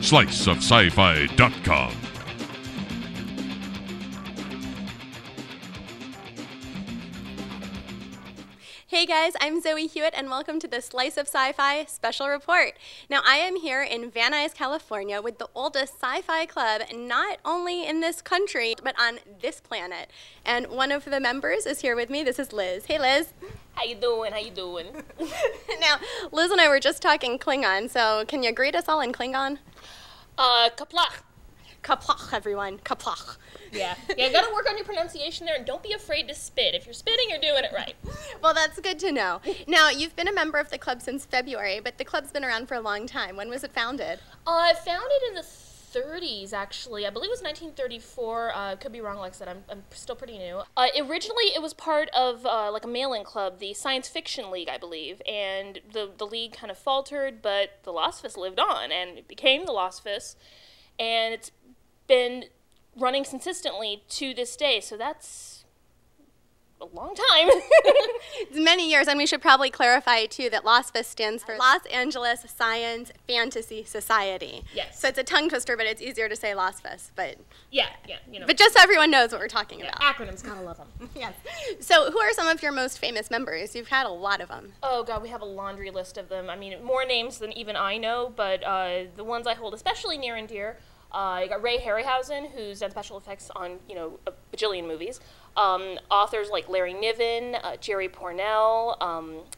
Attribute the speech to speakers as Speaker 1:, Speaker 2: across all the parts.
Speaker 1: sliceofscifi.com.
Speaker 2: Hey guys, I'm Zoe Hewitt and welcome to the Slice of Sci-Fi special report. Now I am here in Van Nuys, California with the oldest sci-fi club not only in this country but on this planet. And one of the members is here with me. This is Liz. Hey Liz.
Speaker 3: How you doing? How you doing?
Speaker 2: Now Liz and I were just talking Klingon, so can you greet us all in Klingon?
Speaker 3: Kaplach.
Speaker 2: Kaplach, everyone. Kaplach.
Speaker 3: Yeah, gotta work on your pronunciation there, and don't be afraid to spit. If you're spitting, you're doing it right.
Speaker 2: Well, that's good to know. Now, you've been a member of the club since February, but the club's been around for a long time. When was it founded?
Speaker 3: Founded in the 30s, actually. I believe it was 1934. Could be wrong, like I said, I'm still pretty new. Originally, it was part of like a mail-in club, the Science Fiction League, I believe, and the league kind of faltered, but the LASFS lived on, and it became the LASFS, and it's been running consistently to this day, so that's a long time.
Speaker 2: It's many years, and we should probably clarify too that LASFS stands for Los Angeles Science Fantasy Society.
Speaker 3: Yes.
Speaker 2: So it's a tongue twister, but it's easier to say LASFS. But
Speaker 3: yeah, you know.
Speaker 2: But just so everyone knows what we're talking about.
Speaker 3: Acronyms, gotta love them.
Speaker 2: Yes. So who are some of your most famous members? You've had a lot of them.
Speaker 3: Oh God, we have a laundry list of them. I mean, more names than even I know, but the ones I hold especially near and dear. You got Ray Harryhausen, who's done special effects on, a bajillion movies. Authors like Larry Niven, Jerry Pournelle,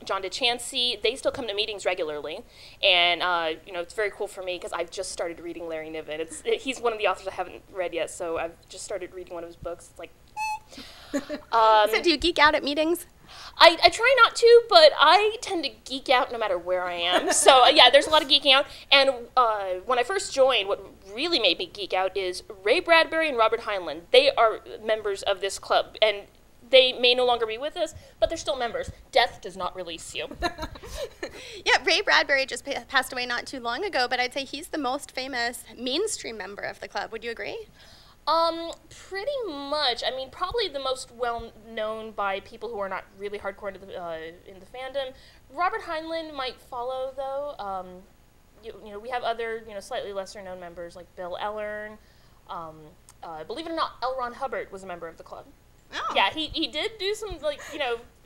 Speaker 3: John DeChancy, they still come to meetings regularly. And, it's very cool for me because I've just started reading Larry Niven. He's one of the authors I haven't read yet, so I've just started reading one of his books. It's like,
Speaker 2: So do you geek out at meetings?
Speaker 3: I try not to, but I tend to geek out no matter where I am. So, yeah, there's a lot of geeking out. And when I first joined, what really made me geek out is Ray Bradbury and Robert Heinlein. They are members of this club, and they may no longer be with us, but they're still members. Death does not release you.
Speaker 2: Yeah, Ray Bradbury just passed away not too long ago, but I'd say he's the most famous mainstream member of the club. Would you agree?
Speaker 3: Pretty much. I mean, probably the most well-known by people who are not really hardcore into in the fandom. Robert Heinlein might follow, though. We have other, slightly lesser-known members like Bill Ellern. Believe it or not, L. Ron Hubbard was a member of the club.
Speaker 2: Oh.
Speaker 3: Yeah, he did do some,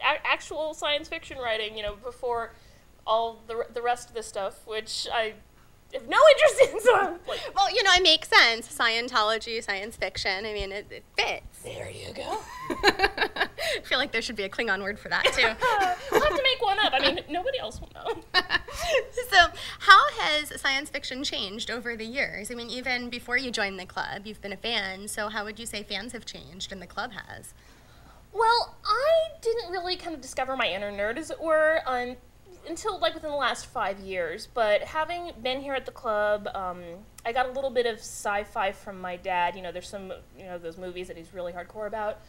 Speaker 3: actual science fiction writing, before all the rest of this stuff, which I have no interest in, so I'm like...
Speaker 2: Well, it makes sense. Scientology, science fiction, I mean, it fits.
Speaker 3: There you go.
Speaker 2: I feel like there should be a Klingon word for that, too.
Speaker 3: We'll have to make one up. I mean, nobody else will know.
Speaker 2: So, how has science fiction changed over the years? I mean, even before you joined the club, you've been a fan, so how would you say fans have changed and the club has?
Speaker 3: Well, I didn't really kind of discover my inner nerd, as it were, until within the last 5 years. But having been here at the club, I got a little bit of sci-fi from my dad. There's some, those movies that he's really hardcore about.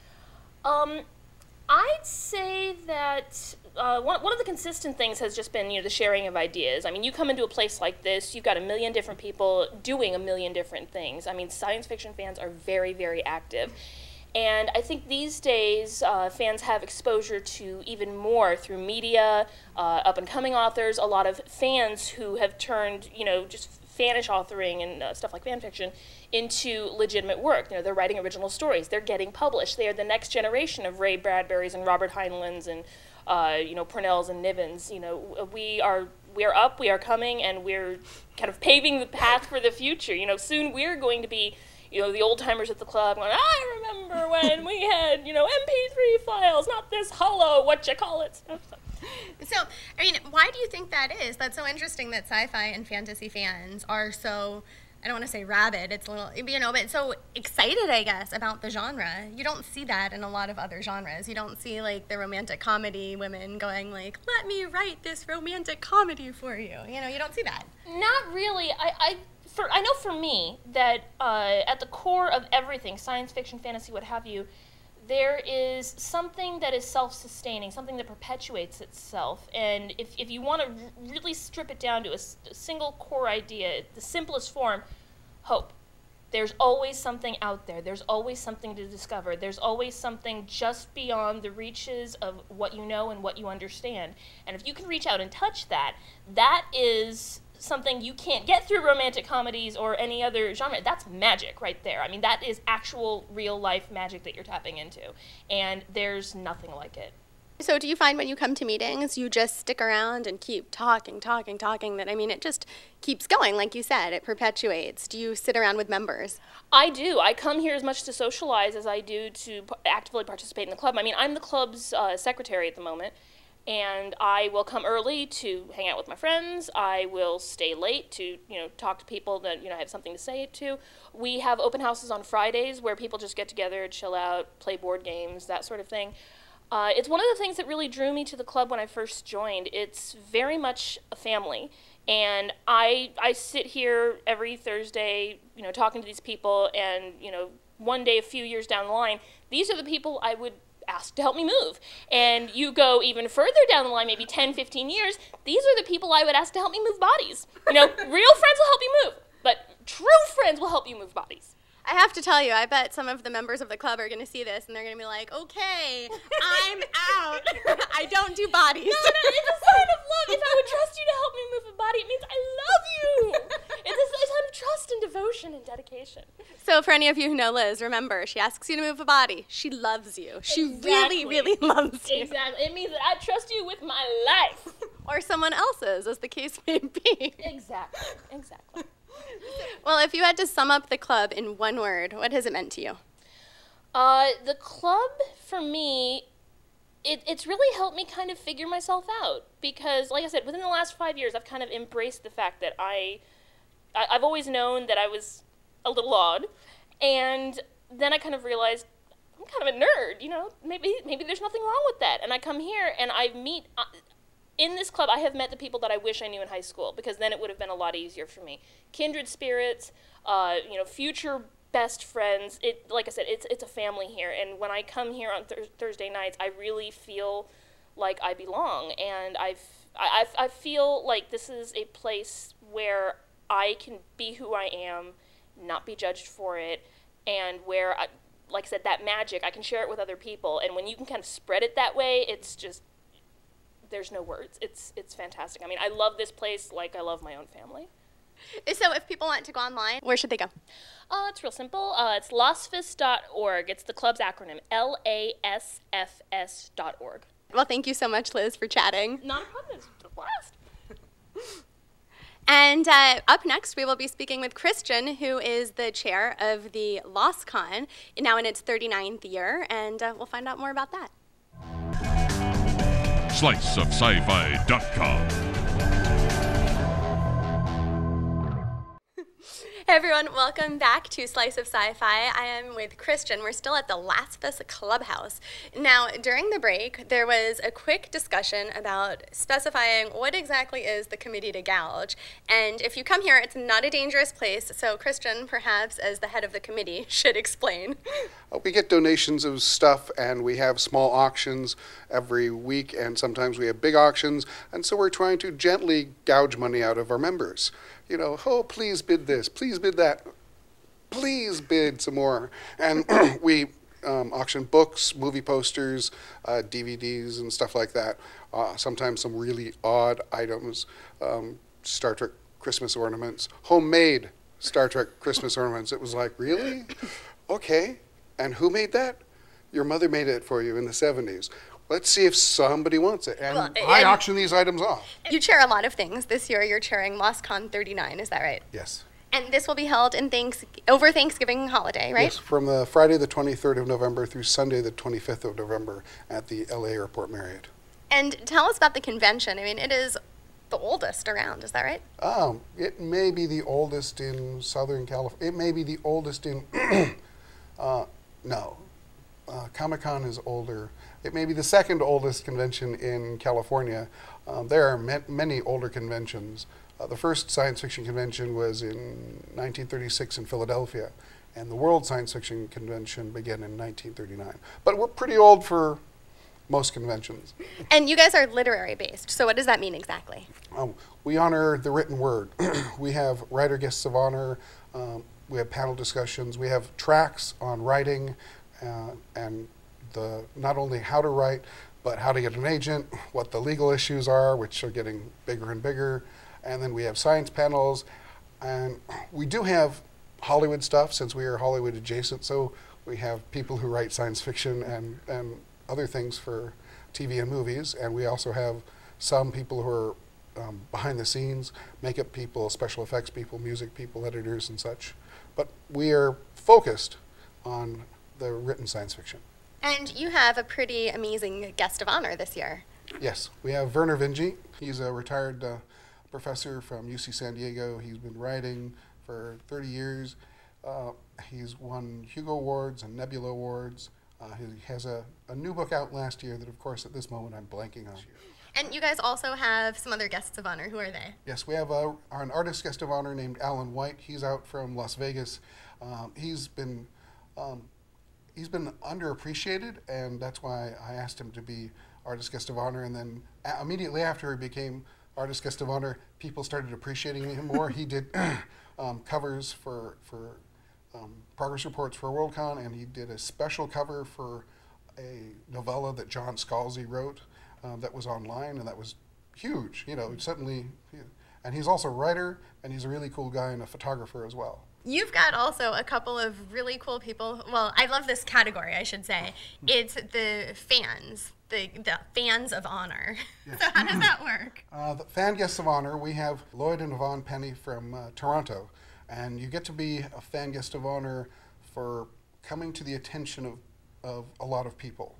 Speaker 3: I'd say that one of the consistent things has just been, the sharing of ideas. I mean, you come into a place like this, you've got a million different people doing a million different things. I mean, science fiction fans are very, very active. And I think these days, fans have exposure to even more through media, up-and-coming authors, a lot of fans who have turned, just fanish authoring and stuff like fan fiction into legitimate work. They're writing original stories. They're getting published. They are the next generation of Ray Bradburys and Robert Heinleins and, Pournelles and Nivens. We are up, we are coming, and we're kind of paving the path for the future. Soon we're going to be the old-timers at the club going, I remember when we had, MP3 files, not this hollow, whatchamacallit stuff.
Speaker 2: So, I mean, why do you think that is? That's so interesting that sci-fi and fantasy fans are so, I don't want to say rabid, it's a little, but so excited, I guess, about the genre. You don't see that in a lot of other genres. You don't see, the romantic comedy women going, let me write this romantic comedy for you. You don't see that.
Speaker 3: Not really. I know for me that at the core of everything, science fiction, fantasy, what have you, there is something that is self-sustaining, something that perpetuates itself. And if you want to really strip it down to a single core idea, the simplest form, hope. There's always something out there. There's always something to discover. There's always something just beyond the reaches of what you know and what you understand. And if you can reach out and touch that, that is something you can't get through romantic comedies or any other genre. That's magic right there. I mean, that is actual real life magic that you're tapping into, and there's nothing like it.
Speaker 2: So do you find when you come to meetings, you just stick around and keep talking, that, I mean, it just keeps going, like you said, it perpetuates. Do you sit around with members?
Speaker 3: I do. I come here as much to socialize as I do to actively participate in the club. I mean, I'm the club's secretary at the moment, and I will come early to hang out with my friends. I will stay late to, talk to people that, I have something to say to. We have open houses on Fridays where people just get together, chill out, play board games, that sort of thing. It's one of the things that really drew me to the club when I first joined. It's very much a family, and I sit here every Thursday, talking to these people, and, one day, a few years down the line, these are the people I would ask to help me move. And you go even further down the line, maybe 10, 15 years, these are the people I would ask to help me move bodies. Real friends will help you move, but true friends will help you move bodies.
Speaker 2: I have to tell you, I bet some of the members of the club are going to see this and they're going to be like, okay, I'm out. I don't do bodies.
Speaker 3: No, it's a sign of love. If I would trust you to help me move a body, it means I love you. It's a sign of trust and devotion and dedication.
Speaker 2: So for any of you who know Liz, remember, she asks you to move a body. She loves you. She really, really loves you.
Speaker 3: Exactly. It means that I trust you with my life.
Speaker 2: Or someone else's, as the case may be.
Speaker 3: Exactly.
Speaker 2: Well, if you had to sum up the club in one word, what has it meant to you?
Speaker 3: The club, for me, it's really helped me kind of figure myself out. Because, like I said, within the last 5 years, I've kind of embraced the fact that I've always known that I was a little odd. And then I kind of realized I'm kind of a nerd, Maybe there's nothing wrong with that. And I come here and I meet... in this club, I have met the people that I wish I knew in high school, because then it would have been a lot easier for me. Kindred spirits, future best friends. Like I said, it's a family here. And when I come here on Thursday nights, I really feel like I belong. And I feel like this is a place where I can be who I am, not be judged for it, and where, like I said, that magic, I can share it with other people. And when you can kind of spread it that way, it's just... there's no words. It's fantastic. I mean, I love this place like I love my own family.
Speaker 2: So if people want to go online, where should they go?
Speaker 3: It's real simple. It's LASFS.org. It's the club's acronym, LASFS.org.
Speaker 2: Well, thank you so much, Liz, for chatting.
Speaker 3: Not a problem. It's a blast.
Speaker 2: And up next, we will be speaking with Christian, who is the chair of the LosCon, now in its 39th year, and we'll find out more about that.
Speaker 1: SliceOfSciFi.com.
Speaker 2: Hey everyone, welcome back to Slice of Sci-Fi. I am with Christian. We're still at the LASFS Clubhouse. Now, during the break, there was a quick discussion about specifying what exactly is the committee to gouge. And if you come here, it's not a dangerous place, so Christian, perhaps as the head of the committee, should explain.
Speaker 4: We get donations of stuff, and we have small auctions every week, and sometimes we have big auctions, and so we're trying to gently gouge money out of our members. Oh, please bid this, please bid that, please bid some more. And we auction books, movie posters, DVDs, and stuff like that. Sometimes some really odd items, Star Trek Christmas ornaments, homemade Star Trek Christmas ornaments. It was like, really? Okay. And who made that? Your mother made it for you in the 70s. Let's see if somebody wants it. And I auction these items off.
Speaker 2: You chair a lot of things. This year you're chairing LosCon 39, is that right?
Speaker 4: Yes.
Speaker 2: And this will be held in over Thanksgiving holiday, right?
Speaker 4: Yes, from the Friday the 23rd of November through Sunday the 25th of November at the LA Airport Marriott.
Speaker 2: And tell us about the convention. I mean, it is the oldest around, is that right?
Speaker 4: It may be the oldest in Southern California. It may be the oldest in, no. Comic-Con is older. It may be the second oldest convention in California. There are many older conventions. The first science fiction convention was in 1936 in Philadelphia, and the World Science Fiction Convention began in 1939. But we're pretty old for most conventions.
Speaker 2: And you guys are literary based, so what does that mean exactly?
Speaker 4: We honor the written word. We have writer guests of honor. We have panel discussions. We have tracks on writing and not only how to write, but how to get an agent, what the legal issues are, which are getting bigger and bigger, And then we have science panels. And we do have Hollywood stuff since we are Hollywood adjacent. So we have people who write science fiction and other things for TV and movies. And we also have some people who are behind the scenes, makeup people, special effects people, music people, editors and such. But we are focused on the written science fiction.
Speaker 2: And you have a pretty amazing guest of honor this year.
Speaker 4: Yes, we have Werner Vinge. He's a retired professor from UC San Diego. He's been writing for 30 years. He's won Hugo Awards and Nebula Awards. He has a new book out last year that, of course, at this moment I'm blanking on.
Speaker 2: And you guys also have some other guests of honor. Who are they?
Speaker 4: Yes, we have an artist guest of honor named Alan White. He's out from Las Vegas. He's been underappreciated, and that's why I asked him to be artist guest of honor. And then immediately after he became artist guest of honor, people started appreciating him more. He did covers for progress reports for WorldCon, and he did a special cover for a novella that John Scalzi wrote that was online, and that was huge. You know, suddenly, and he's also a writer, and he's a really cool guy and a photographer as well.
Speaker 2: You've got also a couple of really cool people. Well, I love this category, I should say. It's the fans, the fans of honor. Yes. So how does that work?
Speaker 4: The fan guests of honor, we have Lloyd and Yvonne Penny from Toronto. And you get to be a fan guest of honor for coming to the attention of a lot of people.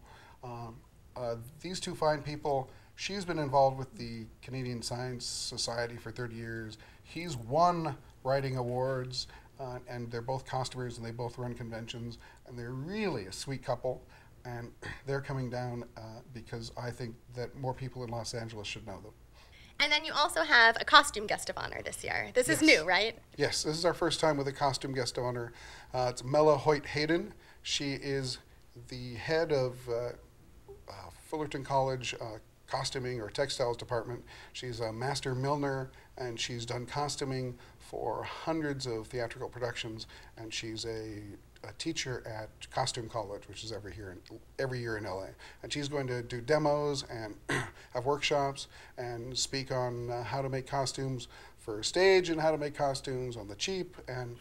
Speaker 4: These two fine people, she's been involved with the Canadian Science Society for 30 years. He's won writing awards, and they're both costumers and they both run conventions, and they're really a sweet couple. And they're coming down because I think that more people in Los Angeles should know them.
Speaker 2: And then you also have a costume guest of honor this year. This is new, right?
Speaker 4: Yes, this is our first time with a costume guest of honor. It's Mella Hoyt-Hayden. She is the head of Fullerton College costuming or textiles department. She's a master milliner, and she's done costuming for hundreds of theatrical productions, and she's a teacher at Costume College, which is every year in LA. And she's going to do demos and have workshops and speak on how to make costumes for stage and how to make costumes on the cheap and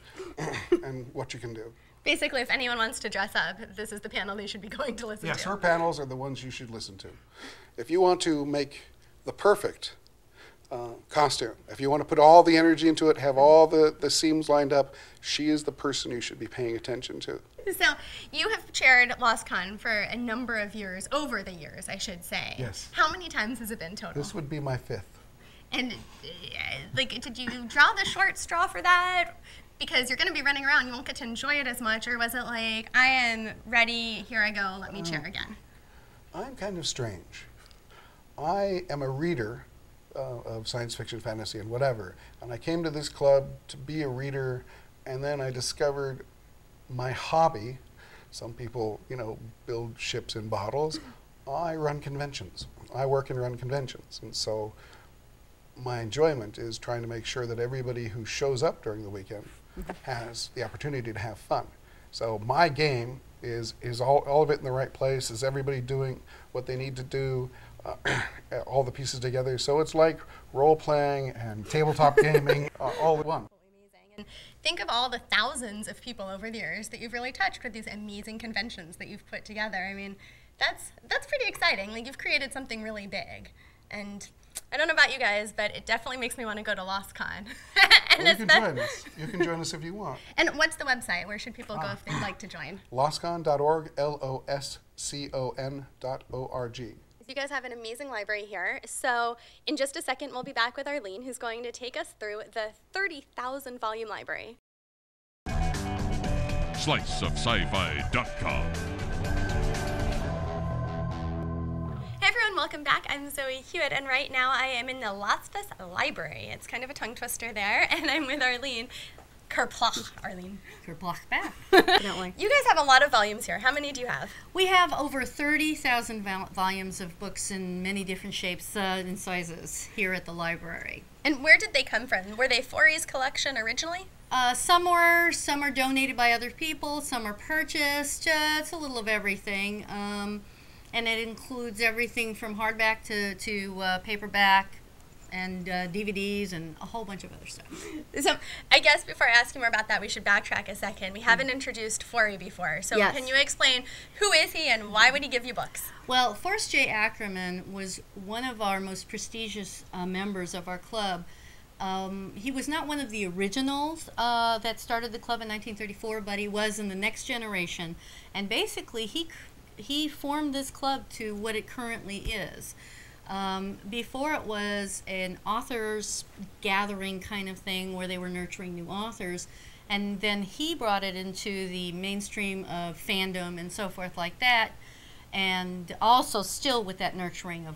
Speaker 4: and what you can do.
Speaker 2: Basically, if anyone wants to dress up, this is the panel they should be going to listen to.
Speaker 4: Yes, her panels are the ones you should listen to. If you want to make the perfect costume, if you want to put all the energy into it, have all the seams lined up, she is the person you should be paying attention to.
Speaker 2: So you have chaired LosCon for a number of years, over the years, I should say.
Speaker 4: Yes.
Speaker 2: How many times has it been total?
Speaker 4: This would be my 5th.
Speaker 2: And did you draw the short straw for that? Because you're going to be running around, you won't get to enjoy it as much, or was it like, I am ready, here I go, let me chair again?
Speaker 4: I'm kind of strange. I am a reader of science fiction, fantasy, and whatever. And I came to this club to be a reader, and then I discovered my hobby. Some people, build ships in bottles. I run conventions. I work and run conventions. And so my enjoyment is trying to make sure that everybody who shows up during the weekend has the opportunity to have fun. So my game is all of it in the right place? Is everybody doing what they need to do? All the pieces together. So it's like role-playing and tabletop gaming all in one.
Speaker 2: Amazing. And think of all the thousands of people over the years that you've really touched with these amazing conventions that you've put together. I mean, that's pretty exciting. Like, you've created something really big. And I don't know about you guys, but it definitely makes me want to go to LosCon.
Speaker 4: Well, you can join us. You can join us if you want.
Speaker 2: And what's the website? Where should people go if they'd like to join?
Speaker 4: LosCon.org, LOSCON.org.
Speaker 2: You guys have an amazing library here. So in just a second, we'll be back with Arlene, who's going to take us through the 30,000 volume library.
Speaker 1: SliceOfSciFi.com.
Speaker 2: Hey everyone, welcome back. I'm Zoe Hewitt, and right now I am in the LASFS library. It's kind of a tongue twister there, and I'm with Arlene. Kerplach, Arlene.
Speaker 5: Kerplach back.
Speaker 2: You guys have a lot of volumes here. How many do you have?
Speaker 5: We have over 30,000 volumes of books in many different shapes and sizes here at the library.
Speaker 2: And where did they come from? Were they Forey's collection originally?
Speaker 5: Some are donated by other people, some are purchased. It's a little of everything. And it includes everything from hardback to paperback. and DVDs and a whole bunch of other stuff.
Speaker 2: So I guess before I ask you more about that, we should backtrack a second. We haven't introduced Forey before, so
Speaker 5: Yes.
Speaker 2: can you explain who is he and why would he give you books?
Speaker 5: Well, Forrest J. Ackerman was one of our most prestigious members of our club. He was not one of the originals that started the club in 1934, but he was in the next generation. And basically, he formed this club to what it currently is. Before it was an authors gathering kind of thing where they were nurturing new authors, and then he brought it into the mainstream of fandom and so forth like that, and also still with that nurturing of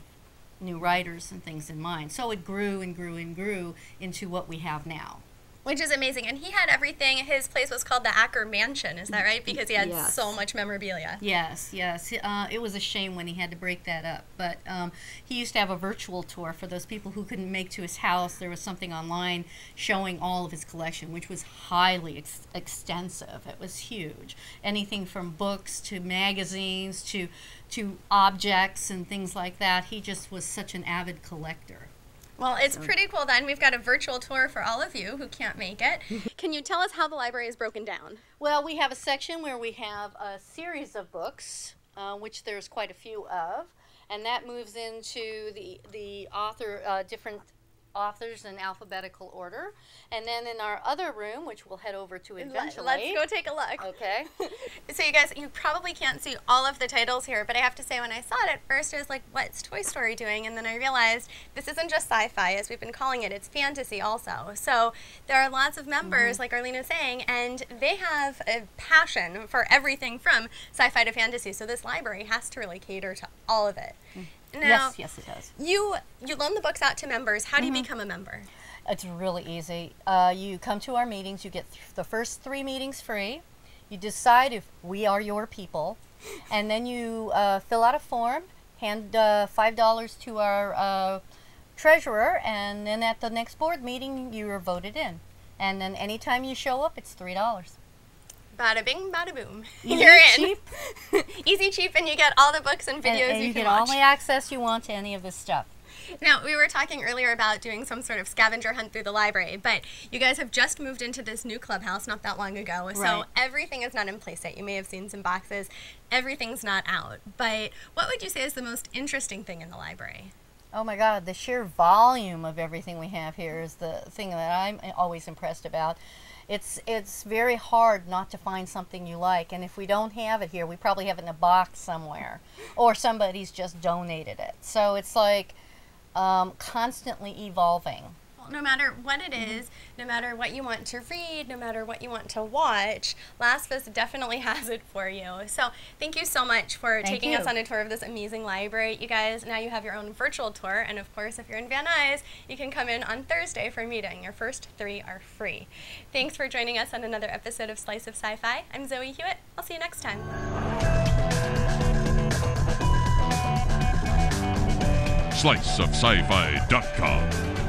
Speaker 5: new writers and things in mind. So it grew and grew and grew into what we have now.
Speaker 2: Which is amazing. And he had everything. His place was called the Acker Mansion, is that right? Because he had
Speaker 5: Yes.
Speaker 2: so much memorabilia.
Speaker 5: Yes. It was a shame when he had to break that up. But he used to have a virtual tour for those people who couldn't make to his house. There was something online showing all of his collection, which was highly extensive. It was huge. Anything from books to magazines to objects and things like that. He just was such an avid collector.
Speaker 2: Well, it's pretty cool then. We've got a virtual tour for all of you who can't make it. Can you tell us how the library is broken down?
Speaker 5: Well, we have a section where we have a series of books, which there's quite a few of, and that moves into the author, different authors in alphabetical order. And then in our other room, which we'll head over to eventually.
Speaker 2: Let's go take a look.
Speaker 5: Okay.
Speaker 2: So you guys, you probably can't see all of the titles here, but I have to say when I saw it at first, I was like, what's Toy Story doing? And then I realized this isn't just sci-fi, as we've been calling it, it's fantasy also. So there are lots of members, like Arlene is saying, and they have a passion for everything from sci-fi to fantasy. So this library has to really cater to all of it. Now,
Speaker 5: Yes, it does.
Speaker 2: you loan the books out to members. How do you become a member?
Speaker 5: It's really easy. You come to our meetings, you get the first 3 meetings free. You decide if we are your people, and then you fill out a form, hand $5 to our treasurer, and then at the next board meeting, you are voted in. And then anytime you show up, it's $3.
Speaker 2: Bada bing, bada boom.
Speaker 5: Easy,
Speaker 2: You're in.
Speaker 5: cheap.
Speaker 2: Easy, cheap, and you get all the books and videos
Speaker 5: and
Speaker 2: you
Speaker 5: you
Speaker 2: can
Speaker 5: get all
Speaker 2: watch.
Speaker 5: the access you want to any of this stuff.
Speaker 2: Now, we were talking earlier about doing some sort of scavenger hunt through the library, but you guys have just moved into this new clubhouse not that long ago, so
Speaker 5: Right.
Speaker 2: everything is not in place yet. You may have seen some boxes. Everything's not out. But what would you say is the most interesting thing in the library?
Speaker 5: Oh my God, the sheer volume of everything we have here is the thing that I'm always impressed about. It's very hard not to find something you like, and if we don't have it here, we probably have it in a box somewhere, or somebody's just donated it. So it's like constantly evolving.
Speaker 2: Well, no matter what it is, no matter what you want to read, no matter what you want to watch, LASFS definitely has it for you. So thank you so much for taking us on a tour of this amazing library. You guys, now you have your own virtual tour, and of course, if you're in Van Nuys, you can come in on Thursday for a meeting. Your first 3 are free. Thanks for joining us on another episode of Slice of Sci-Fi. I'm Zoe Hewitt. I'll see you next time.
Speaker 1: SliceofSciFi.com